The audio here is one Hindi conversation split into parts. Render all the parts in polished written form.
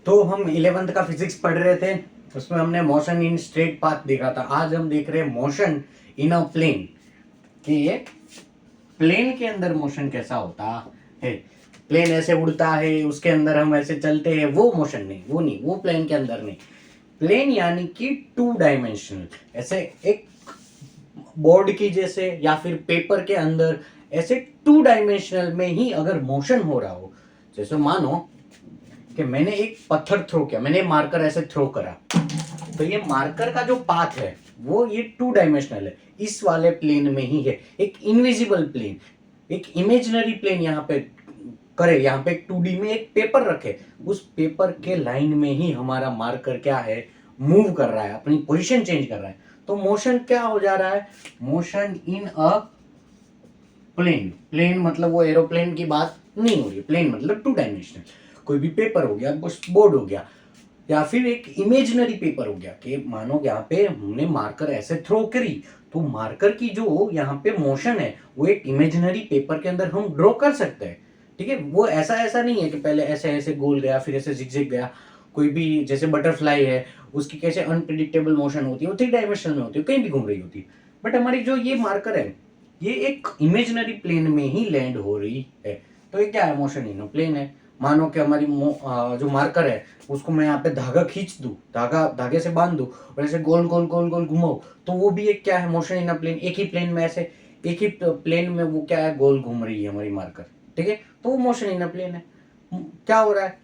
तो हम 11th का फिजिक्स पढ़ रहे थे, उसमें हमने मोशन इन स्ट्रेट पाथ देखा था। आज हम देख रहे हैं मोशन इन अ प्लेन, कि ये प्लेन के अंदर मोशन कैसा होता है। प्लेन ऐसे उड़ता है, उसके अंदर हम ऐसे चलते हैं, वो मोशन नहीं, वो प्लेन के अंदर नहीं। प्लेन यानी कि 2 डायमेंशनल, ऐसे एक बोर्ड की जैसे या फिर पेपर के अंदर ऐसे 2 डायमेंशनल में ही अगर मोशन हो रहा हो। जैसे मानो कि मैंने एक पत्थर थ्रो किया, मैंने मार्कर ऐसे थ्रो करा, तो ये मार्कर का जो पाथ है वो ये 2 डायमेंशनल है, इस वाले प्लेन में ही है। एक इनविजिबल प्लेन, एक इमेजिनरी प्लेन यहाँ पे करे, यहाँ पे एक 2D में एक पेपर रखे, उस पेपर के लाइन में ही हमारा मार्कर क्या है, मूव कर रहा है, अपनी पोजीशन चेंज कर रहा है। तो मोशन क्या हो जा रहा है, motion in a plane. Plane मतलब वो एरोप्लेन की बात नहीं हो रही है, प्लेन मतलब 2 डायमेंशनल। कोई भी पेपर हो गया, बोर्ड हो गया, या फिर एक इमेजिनरी पेपर हो गया, कि मानो यहाँ पे हमने मार्कर ऐसे थ्रो करी, तो मार्कर की जो यहाँ पे मोशन है वो एक इमेजिनरी पेपर के अंदर हम ड्रॉ कर सकते हैं। ठीक है, वो ऐसा ऐसा नहीं है कि पहले ऐसे ऐसे गोल गया फिर ऐसे जिगजैग गया। कोई भी जैसे बटरफ्लाई है, उसकी कैसे अनप्रिडिक्टेबल मोशन होती है, वो 3 डायमेंशनल में होती है, कहीं भी घूम रही होती है। बट हमारी जो ये मार्कर है, ये एक इमेजिनरी प्लेन में ही लैंड हो रही है। तो ये क्या है, मोशन इन प्लेन है। मानो कि हमारी जो मार्कर है उसको मैं यहाँ पे धागा खींच दूं, धागे से बांध दूं और ऐसे गोल गोल गोल गोल घुमाऊं, तो वो भी एक क्या है, मोशन इन प्लेन। एक ही प्लेन में ऐसे, एक ही प्लेन में वो क्या है, गोल घूम रही है हमारी मार्कर। ठीक है, तो वो मोशन इन प्लेन है। क्या हो रहा है,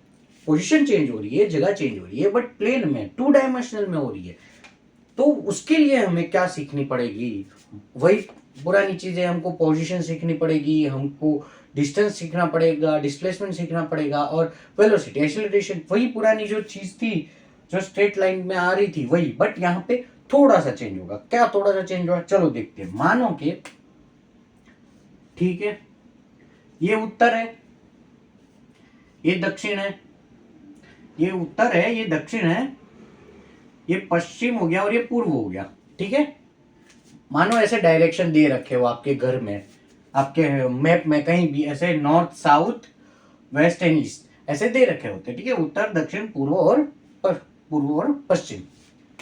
पोजीशन चेंज हो रही है, जगह चेंज हो रही है, बट प्लेन में 2 डायमेंशनल में हो रही है। तो उसके लिए हमें क्या सीखनी पड़ेगी, वही पुरानी चीजें, हमको पोजीशन सीखनी पड़ेगी, हमको डिस्टेंस सीखना पड़ेगा, डिस्प्लेसमेंट सीखना पड़ेगा, और वेलोसिटी, एक्सीलरेशन, वही पुरानी जो चीज थी जो स्ट्रेट लाइन में आ रही थी वही, बट यहाँ पे थोड़ा सा चेंज होगा। क्या थोड़ा सा चेंज होगा, चलो देखते हैं। मानो कि ठीक है, ये उत्तर है, ये दक्षिण है, ये उत्तर है, ये दक्षिण है, ये पश्चिम हो गया और ये पूर्व हो गया। ठीक है, मानो ऐसे डायरेक्शन दे रखे हो आपके घर में, आपके मैप में कहीं भी ऐसे north south west and east ऐसे दे रखे होते। ठीक है, उत्तर दक्षिण पूर्व और पश्चिम।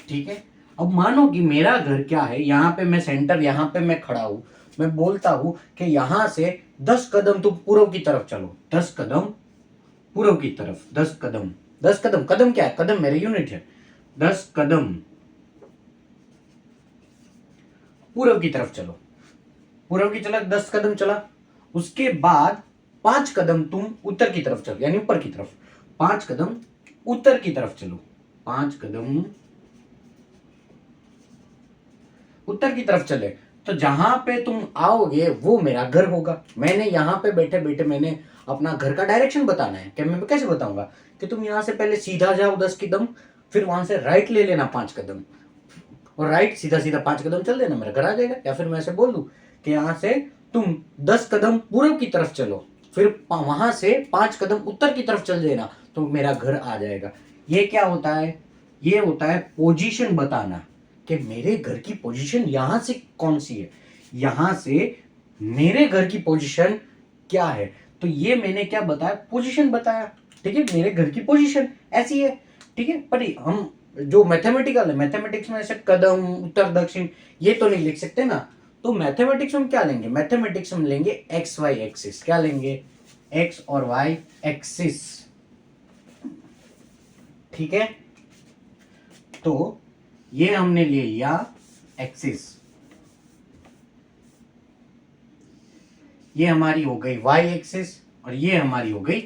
ठीक है, अब मानो कि मेरा घर क्या है, यहाँ पे मैं सेंटर, यहाँ पे मैं खड़ा हूं, मैं बोलता हूं कि यहां से 10 कदम तुम पूर्व की तरफ चलो, 10 कदम पूर्व की तरफ, 10 कदम, 10 कदम, कदम क्या है, कदम मेरे यूनिट है, 10 कदम पूर्व की तरफ चलो। पूर्व की चला, 10 कदम चला, उसके बाद 5 कदम तुम उत्तर की तरफ चलो, यानी ऊपर की तरफ, 5 कदम उत्तर की तरफ चलो, 5 कदम उत्तर की तरफ चले, तो जहां पे तुम आओगे वो मेरा घर होगा। मैंने यहाँ पे बैठे बैठे मैंने अपना घर का डायरेक्शन बताना है, कि मैं कैसे बताऊंगा, कि तुम यहाँ से पहले सीधा जाओ 10 कदम, फिर वहां से राइट ले लेना 5 कदम, और राइट सीधा सीधा 5 कदम चल देना, मेरा घर आ जाएगा। या फिर मैं ऐसे बोल दूं कि यहाँ से तुम 10 कदम पूर्व की तरफ चलो, फिर वहां से 5 कदम उत्तर की तरफ चल देना, तो मेरा घर आ जाएगा। ये क्या होता है, ये होता है पोजीशन बताना, कि मेरे घर की पोजीशन यहां से कौन सी है, यहां से मेरे घर की पोजीशन क्या है। तो ये मैंने क्या बताया, पोजीशन बताया। ठीक है, मेरे घर की पोजीशन ऐसी है। ठीक है, पर हम जो मैथमेटिकल है, मैथमेटिक्स में ऐसे कदम उत्तर दक्षिण ये तो नहीं लिख सकते ना। तो मैथमेटिक्स में क्या लेंगे, मैथमेटिक्स में लेंगे एक्स वाई एक्सिस। क्या लेंगे, एक्स और वाई एक्सिस। ठीक है, तो ये हमने ले लिया एक्सिस, ये हमारी हो गई वाई एक्सिस, और ये हमारी हो गई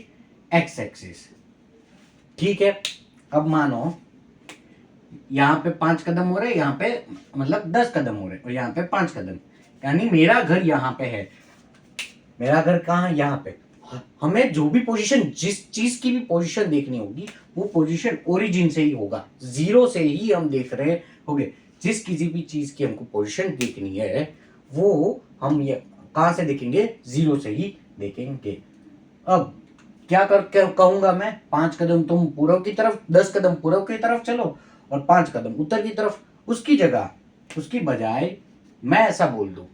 एक्स एक्सिस। ठीक है, अब मानो यहाँ पे 5 कदम हो रहे, यहाँ पे मतलब 10 कदम हो रहे, और यहाँ पे 5 कदम, यानी मेरा घर यहाँ पे है। मेरा घर कहाँ है, यहाँ पे। हमें जो भी पोजीशन, जिस चीज की भी पोजीशन देखनी होगी, वो पोजीशन ओरिजिन से ही होगा, जीरो से ही हम देख रहे होंगे। जिस किसी भी चीज की हमको पोजीशन देखनी है, वो हम ये कहाँ से देखेंगे, जीरो से ही देखेंगे। अब क्या कहूंगा मैं, 5 कदम तुम पूर्व की तरफ, 10 कदम पूर्व की तरफ चलो और 5 कदम उत्तर की तरफ। उसकी जगह, उसकी बजाय मैं ऐसा बोल दूं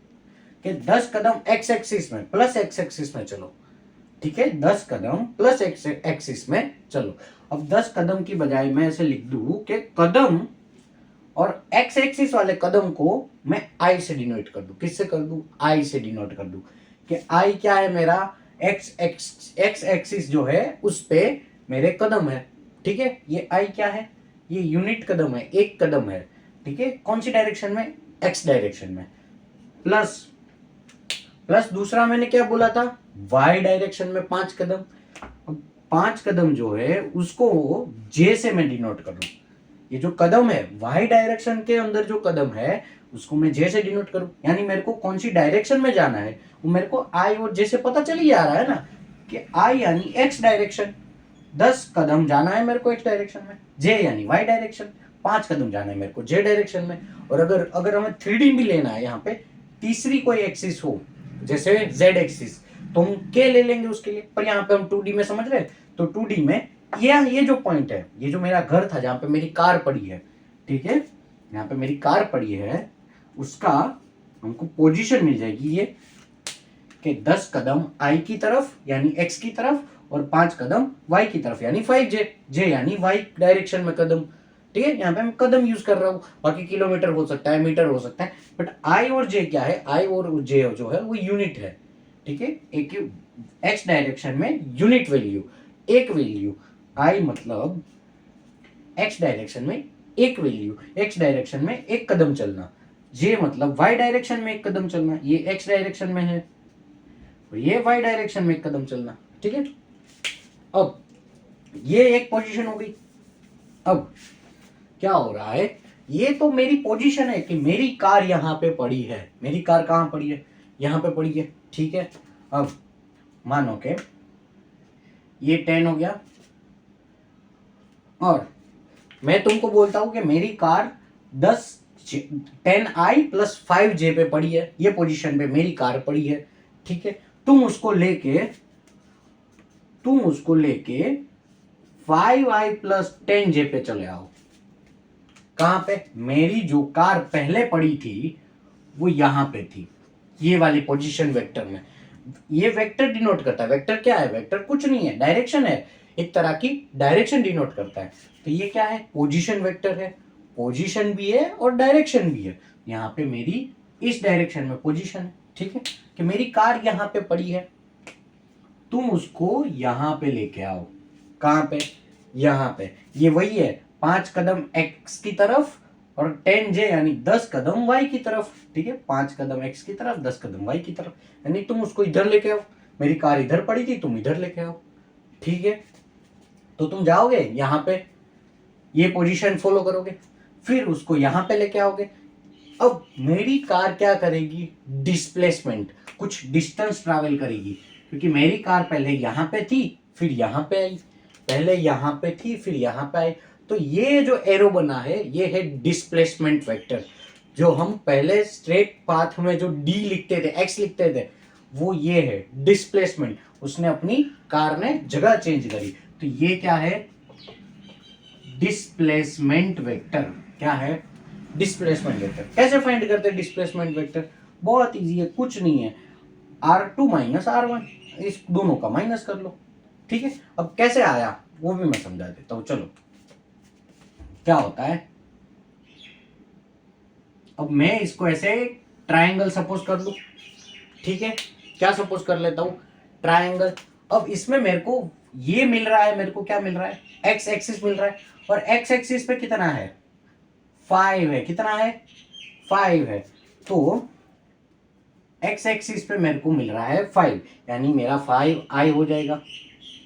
कि 10 कदम एक्स एक्सिस में प्लस एक्स एक्सिस में चलो, ठीक है, 10 कदम प्लस एक्स एक्सिस में चलो। अब 10 कदम की बजाय मैं ऐसे लिख दूं कि कदम और एक्स एक्सिस वाले कदम को मैं आई से डिनोट कर दूं। किससे कर दूं? आई से डिनोट कर दूं कि आई क्या है मेरा? एक्स एक्सिस जो है उस पे मेरे कदम है। ठीक है, ये आई क्या है? ये यूनिट कदम है, एक कदम है। ठीक है, कौन सी डायरेक्शन में? एक्स डायरेक्शन में। प्लस प्लस दूसरा मैंने क्या बोला था? वाई डायरेक्शन में 5 कदम। अब 5 कदम जो है उसको जे से मैं डिनोट कर रहा हूं। ये जो कदम है वाई डायरेक्शन के अंदर जो कदम है उसको मैं जे से डिनोट करूं, यानी मेरे को कौन सी डायरेक्शन में जाना है वो मेरे को आई और जे से पता चल ही आ रहा है ना कि आई यानी एक्स डायरेक्शन, 10 कदम जाना है मेरे को एक्स डायरेक्शन में, जे यानी वाई डायरेक्शन, 5 कदम जाना है मेरे को जे डायरेक्शन में। और अगर अगर हमें 3D भी लेना है, यहाँ पे तीसरी कोई एक्सिस हो जैसे जेड एक्सिस, तो हम के ले लेंगे उसके लिए, पर यहाँ पे हम 2D में समझ रहे हैं, तो 2D में ये जो पॉइंट है, ये जो मेरा घर था जहां पे मेरी कार पड़ी है, ठीक है, यहाँ पे मेरी कार पड़ी है, उसका हमको पोजीशन मिल जाएगी ये कि 10 कदम आई की तरफ यानी एक्स की तरफ और 5 कदम वाई की तरफ यानी 5J, जे यानी वाई डायरेक्शन में कदम। ठीक है, यहाँ पे मैं कदम यूज कर रहा हूँ, बाकी किलोमीटर हो सकता है, मीटर हो सकता है, बट आई और जे क्या है? आई और जे जो है वो यूनिट है। ठीक है, एक एक्स डायरेक्शन में यूनिट वैल्यू, एक वैल्यू। आई मतलब एक्स डायरेक्शन में एक वैल्यू, एक्स डायरेक्शन में एक कदम चलना। जे मतलब वाई डायरेक्शन में एक कदम चलना, ये एक्स डायरेक्शन में है और ये वाई डायरेक्शन में एक कदम चलना। ठीक है, अब ये एक पोजीशन हो गई। अब क्या हो रहा है? ये तो मेरी पोजीशन है कि मेरी कार यहां पे पड़ी है। मेरी कार कहां पड़ी है? यहां पे पड़ी है। ठीक है, अब मानो के ये 10 हो गया और मैं तुमको बोलता हूं कि मेरी कार 10 प्लस 5J पे पड़ी है, ये पोजीशन पे मेरी कार पड़ी है। ठीक है, तुम उसको लेके 5I प्लस 10J पे चले आओ। कहां पे? मेरी जो कार पहले पड़ी थी वो यहां पे थी, ये वाली पोजीशन वेक्टर में। ये वेक्टर डिनोट करता है। वेक्टर क्या है? वेक्टर कुछ नहीं है, डायरेक्शन है, एक तरह की डायरेक्शन डिनोट करता है। तो ये क्या है? पोजीशन वेक्टर है। पोजीशन भी है और डायरेक्शन भी है। यहाँ पे मेरी इस डायरेक्शन में पोजीशन है। ठीक है, कि मेरी कार यहाँ पे पड़ी है, तुम उसको यहाँ पे लेके आओ। कहां पे? यहाँ पे। ये वही है, 5 कदम एक्स की तरफ और 10J यानी 10 कदम वाई की तरफ। ठीक है, 5 कदम एक्स की तरफ, 10 कदम वाई की तरफ, यानी तुम उसको इधर लेके आओ। मेरी कार इधर पड़ी थी, तुम इधर लेके आओ। ठीक है, तो तुम जाओगे यहाँ पे, ये पोजीशन फॉलो करोगे, फिर उसको यहाँ पे लेके आओगे। अब मेरी कार क्या करेगी? डिस्प्लेसमेंट, कुछ डिस्टेंस ट्रैवल करेगी, क्योंकि मेरी कार पहले यहाँ पे थी फिर यहाँ पे आई, पहले यहाँ पे थी फिर यहाँ पे आई। तो ये जो एरो बना है ये है डिस्प्लेसमेंट वेक्टर। जो हम पहले स्ट्रेट पाथ में जो डी लिखते थे, एक्स लिखते थे, वो ये है डिस्प्लेसमेंट। उसने अपनी कार ने जगह चेंज करी, तो ये क्या है? Displacement vector. क्या है? Displacement vector. कैसे फाइंड करते हैं डिस्प्लेसमेंट वेक्टर? बहुत इजी है, कुछ नहीं है, R2 माइनस R1, इस दोनों का माइनस कर लो। ठीक है, अब कैसे आया वो भी मैं समझा देता हूं। चलो, क्या होता है, अब मैं इसको ऐसे ट्रायंगल सपोज कर लूं। ठीक है, क्या सपोज कर लेता हूं? ट्रायंगल। अब इसमें मेरे को ये मिल रहा है, मेरे को क्या मिल रहा है? एक्स एक्सिस मिल रहा है, और एक्स एक्सिस पे कितना है? 5 है। कितना है? 5 है। तो एक्स एक्सिस पे मेरे को मिल रहा है 5, यानी मेरा 5I हो जाएगा।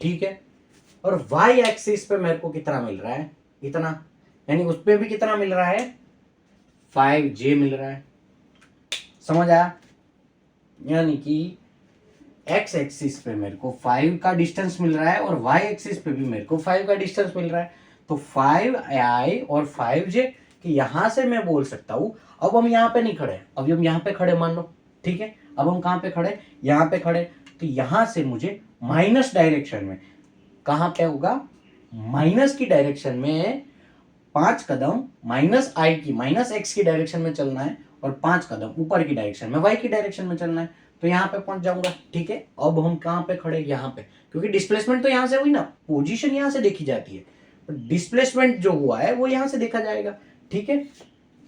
ठीक है, और वाई एक्सिस पे मेरे को कितना मिल रहा है? इतना, यानी उस पे भी कितना मिल रहा है? 5J मिल रहा है। समझ आया? यानी कि एक्स एक्सिस पे मेरे को 5 का डिस्टेंस मिल रहा है और वाई एक्सिस पे भी मेरे को 5 का डिस्टेंस मिल रहा है। तो 5I और 5J कि यहां से मैं बोल सकता हूं, अब हम यहाँ पे नहीं खड़े, अब हम यहाँ पे खड़े मान लो। ठीक है, अब हम कहां पे खड़े? यहाँ पे खड़े। तो यहां से मुझे माइनस डायरेक्शन में, कहां पे होगा? माइनस की डायरेक्शन में 5 कदम माइनस आई की, माइनस एक्स की डायरेक्शन में चलना है और 5 कदम ऊपर की डायरेक्शन में वाई की डायरेक्शन में चलना है। तो यहाँ पे पहुंच जाऊंगा। ठीक है, अब हम कहाँ पे खड़े, यहाँ पे, क्योंकि डिस्प्लेसमेंट तो यहाँ से हुई ना, पोजीशन यहाँ से देखी जाती है, डिस्प्लेसमेंट जो हुआ है वो यहाँ से देखा जाएगा। ठीक है,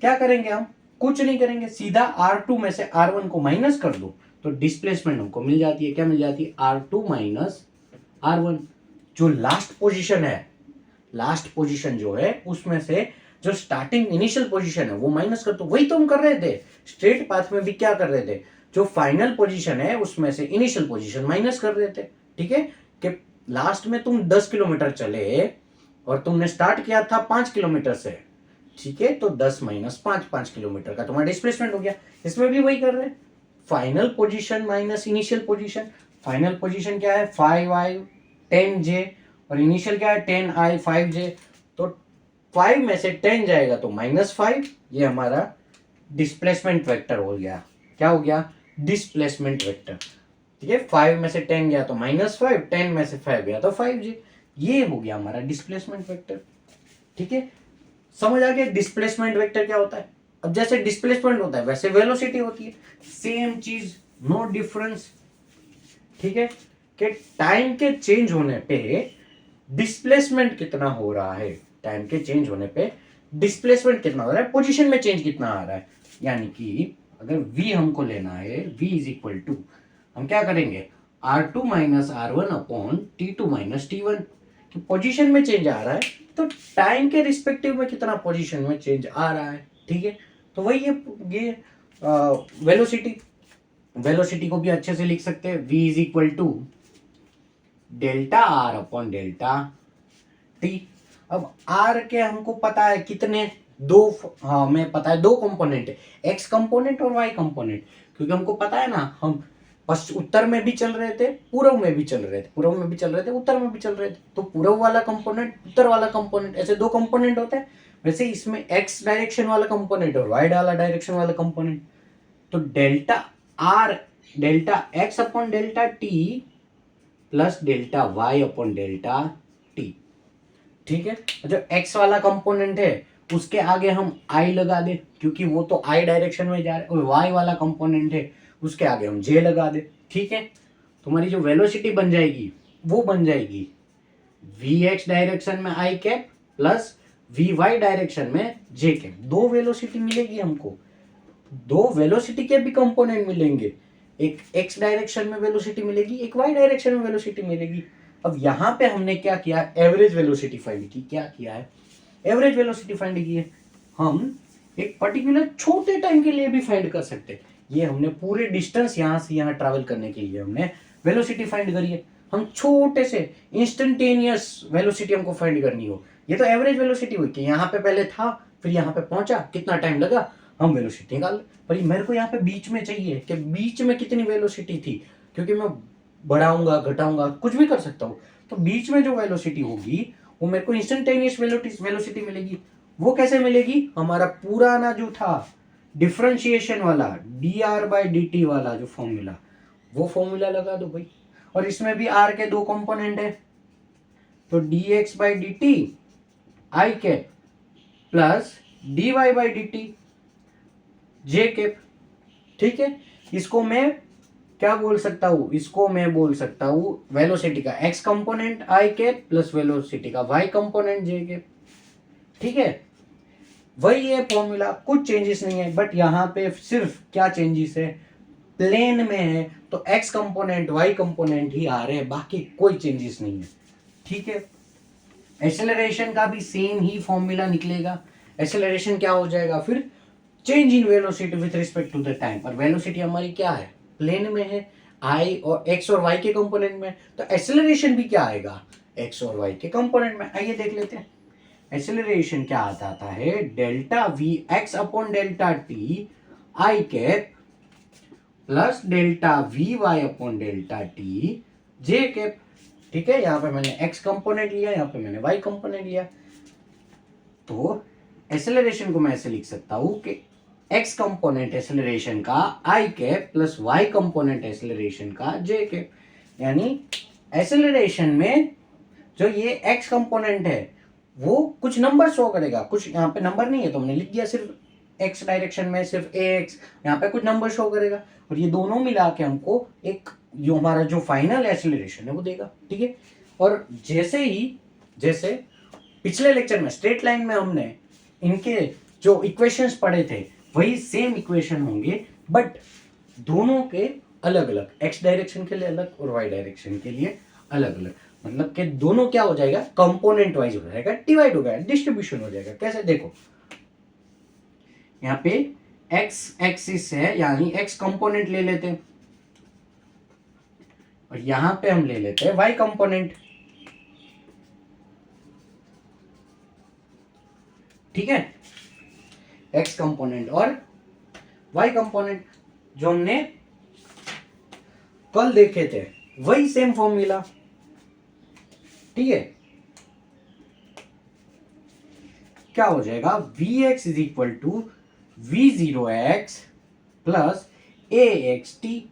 क्या करेंगे हम, कुछ नहीं करेंगे, सीधा R2 में से R1 को माइनस कर दो तो डिस्प्लेसमेंट हमको मिल जाती है। क्या मिल जाती है, R2 माइनस R1। जो लास्ट पोजीशन है, लास्ट पोजीशन जो है उसमें से जो स्टार्टिंग इनिशियल पोजीशन है वो माइनस कर दो। वही तो हम कर रहे थे स्ट्रेट पाथ में भी, क्या कर रहे थे, जो फाइनल पोजीशन है उसमें से इनिशियल पोजीशन माइनस कर रहे थे। ठीक है, कि लास्ट में तुम 10 किलोमीटर चले और तुमने स्टार्ट किया था 5 किलोमीटर से। ठीक है, तो 10 माइनस 5 किलोमीटर का तुम्हारा डिस्प्लेसमेंट हो गया। इसमें भी वही कर रहे हैं, final position minus initial position. Final position क्या है, 5i 10j, और इनिशियल क्या है 10i 5j। तो 5 में से 10 जाएगा तो -5, ये हमारा डिस्प्लेसमेंट वेक्टर हो गया। क्या हो गया, डिस्प्लेसमेंट वेक्टर। ठीक है, 5 में से 10 गया तो -5, 10 में से 5 गया तो 5j, ये हो गया हमारा डिस्प्लेसमेंट वेक्टर। ठीक है, समझ आ गया डिस्प्लेसमेंट वेक्टर क्या होता है। अब जैसे डिस्प्लेसमेंट होता है वैसे वेलोसिटी होती है, सेम चीज, नो डिफरेंस। ठीक है, कि टाइम के चेंज होने पे डिस्प्लेसमेंट कितना हो रहा है, टाइम के चेंज होने पे डिस्प्लेसमेंट कितना हो रहा है, पोजीशन में चेंज कितना आ रहा है। यानी कि अगर v हमको लेना है, v इज इक्वल टू, हम क्या करेंगे, R2 minus R1 upon T2 minus T1, कि पोजीशन में चेंज आ रहा है तो टाइम के रिस्पेक्टिव में कितना पोजीशन में चेंज आ रहा है। ठीक है, तो वही ये वेलोसिटी। वेलोसिटी को भी अच्छे से लिख सकते हैं, v is equal to delta r upon delta t. अब आर के हमको पता है कितने, दो, हाँ हमें पता है दो कंपोनेंट है, एक्स कंपोनेंट और वाई कंपोनेंट। क्योंकि हमको पता है ना, हम उत्तर में भी चल रहे थे, पूर्व में भी चल रहे थे, पूर्व में भी चल रहे थे, उत्तर में भी चल रहे थे, तो पूर्व वाला कंपोनेंट, उत्तर वाला कंपोनेंट, ऐसे दो कंपोनेंट होते हैं। वैसे इसमें एक्स डायरेक्शन वाला कंपोनेंट और वाई वाला डायरेक्शन वाला कंपोनेंट। तो delta r, delta x upon delta t plus delta y upon delta t. ठीक है, जो एक्स वाला कंपोनेंट है उसके आगे हम आई लगा दे, क्योंकि वो तो आई डायरेक्शन में जा रहा है, और वाई वाला कंपोनेंट है उसके आगे हम जे लगा दे। ठीक है, तुम्हारी जो वेलोसिटी बन जाएगी वो बन जाएगी वी एक्स डायरेक्शन में I cap plus we Y direction में जे कैप। दो वेलोसिटी मिलेगी हमको, दो वेलोसिटी के भी कंपोनेंट मिलेंगे, एक एक्स डायरेक्शन में वेलोसिटी मिलेगी, एक वाई डायरेक्शन में वेलोसिटी मिलेगी। अब यहाँ पे हमने क्या किया, एवरेज वेलोसिटी फाइंड की। क्या किया है, एवरेज वेलोसिटी फाइंड की है। हम एक पर्टिकुलर छोटे टाइम के लिए भी फाइंड कर सकते हैं। ये हमने पूरे डिस्टेंस यहाँ से यहाँ ट्रैवल करने के लिए हमने वेलोसिटी फाइंड करी है। हम छोटे से इंस्टेंटेनियस वेलोसिटी हमको फाइंड करनी हो, ये तो एवरेज वेलोसिटी हुई कि यहाँ पे पहले था फिर यहाँ पे पहुंचा, कितना टाइम लगा, हम वेलोसिटी निकाल। पर मेरे को यहाँ पे बीच में चाहिए कि बीच में कितनी वेलोसिटी थी, क्योंकि मैं बढ़ाऊंगा घटाऊंगा कुछ भी कर सकता हूँ। तो बीच में जो वेलोसिटी होगी वो मेरे को इंस्टेंटेनियस वेलोसिटी मिलेगी। वो कैसे मिलेगी, हमारा पुराना जो था डिफरेंशिएशन वाला dr/dt वाला जो फॉर्मूला, वो फॉर्मूला लगा दो भाई। और इसमें भी r के दो कंपोनेंट है, तो dx/dt i cap plus dy/dt j cap. ठीक है, इसको मैं क्या बोल सकता हूं, इसको मैं बोल सकता हूं वेलोसिटी का x component i cap plus velocity का y कंपोनेंट j कैप। ठीक है, वही है फॉर्मूला, कुछ चेंजेस नहीं है। बट यहाँ पे सिर्फ क्या चेंजेस है, प्लेन में है तो x कंपोनेंट y कंपोनेंट ही आ रहे हैं, बाकी कोई चेंजेस नहीं है। ठीक है, एक्सेलरेशन का भी सेम ही फॉर्मूला निकलेगा। एक्सेलरेशन क्या हो जाएगा फिर, change in velocity with respect to the time. पर वेलोसिटी हमारी क्या है, प्लेन में है, आई और एक्स और वाई के कंपोनेंट में, तो एक्सेलरेशन भी क्या आएगा, एक्स और वाई के कंपोनेंट में। आइए देख लेते हैं एक्सेलरेशन क्या आता है, delta v x upon delta t i cap plus delta v y upon delta t j cap. ठीक है, यहाँ पे मैंने एक्स कंपोनेंट लिया, यहाँ पे मैंने वाई कंपोनेंट लिया। तो एक्सेलरेशन को मैं ऐसे लिख सकता हूं कि एक्स कंपोनेंट एक्सेलरेशन का I cap plus Y component acceleration का जे कैप। यानी एक्सेलरेशन में जो ये एक्स कंपोनेंट है वो कुछ नंबर शो करेगा, कुछ यहाँ पे नंबर नहीं है तो हमने लिख दिया सिर्फ एक्स डायरेक्शन में सिर्फ ए एक्स, यहाँ पे कुछ नंबर शो करेगा और ये दोनों मिला के हमको एक जो हमारा जो फाइनल एक्सीलरेशन है वो देगा, ठीक है। और जैसे पिछले लेक्चर में स्ट्रेट लाइन में हमने इनके जो इक्वेशंस पढ़े थे वही सेम इक्वेशन होंगे, बट दोनों के अलग अलग, एक्स डायरेक्शन के लिए अलग और वाई डायरेक्शन के लिए अलग अलग, मतलब कि दोनों क्या हो जाएगा, कंपोनेंट वाइज हो जाएगा, डिवाइड हो गया, डिस्ट्रीब्यूशन हो जाएगा। कैसे, देखो यहाँ पे एक्स एक्सिस है यानी एक्स कंपोनेंट ले लेते हैं और यहां पे हम ले लेते हैं वाई कंपोनेंट, ठीक है। एक्स कंपोनेंट और वाई कंपोनेंट जो हमने कल देखे थे वही सेम फॉर्मूला, ठीक है। क्या हो जाएगा, v x is equal to v zero x plus a x t.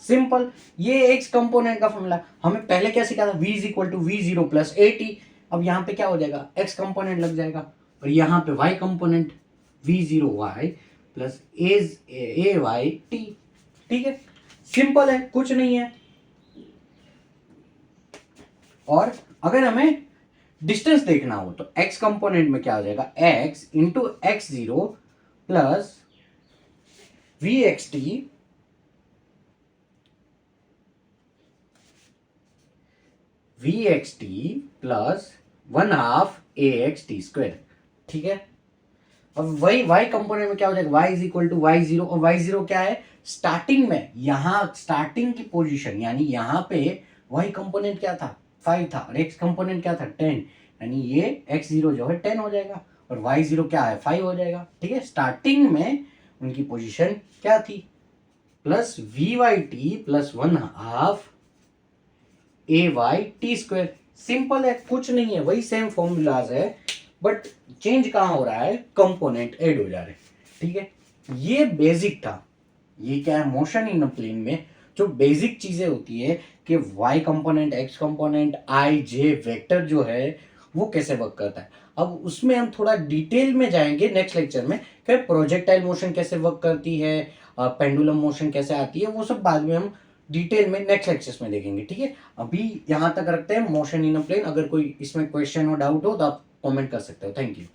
Simple, ये एक्स कंपोनेंट का फॉर्मूला हमें पहले क्या सीखा था, v is equal to v zero plus a t. अब यहाँ पे क्या हो जाएगा, एक्स कंपोनेंट लग जाएगा और यहाँ पे Y component V zero Y plus A Y T, ठीक है। सिंपल है, कुछ नहीं है। और अगर हमें डिस्टेंस देखना हो तो एक्स कंपोनेंट में क्या हो जाएगा, x into x zero plus v x t v x t plus 1/2 a x t square, ठीक है। अब वही y कंपोनेंट में क्या हो जाएगा, y is equal to y zero, और वाई जीरो क्या है, स्टार्टिंग में, यहाँ स्टार्टिंग की पोजीशन यानी यहाँ पे y कंपोनेंट क्या था, 5 था और x कंपोनेंट क्या था, 10, यानी ये x जीरो जो है 10 हो जाएगा और y जीरो क्या है, 5 हो जाएगा, ठीक है। स्टार्टिंग में उनकी पोजीशन क्या थी, plus we y t plus 1/2 a Y t square. Simple है, कुछ नहीं है, वही सेम फॉर्मूलाज है, बट चेंज कहाँ हो रहा है, कंपोनेंट ऐड हो जा रहे हैं, ठीक है। ये बेसिक था, ये क्या है, मोशन इन अ प्लेन में जो बेसिक चीजें होती है कि वाई कंपोनेंट, एक्स कंपोनेंट, आई जे वेक्टर जो है वो कैसे वर्क करता है। अब उसमें हम थोड़ा डिटेल में जाएंगे नेक्स्ट लेक्चर में कि प्रोजेक्टाइल मोशन कैसे वर्क करती है, पेंडुलम मोशन कैसे आती है, वो सब बाद में हम डिटेल में नेक्स्ट लेक्चर्स में देखेंगे, ठीक है। अभी यहाँ तक रखते हैं मोशन इन अ प्लेन। अगर कोई इसमें क्वेश्चन और डाउट हो तो आप कमेंट कर सकते हो। Thank you.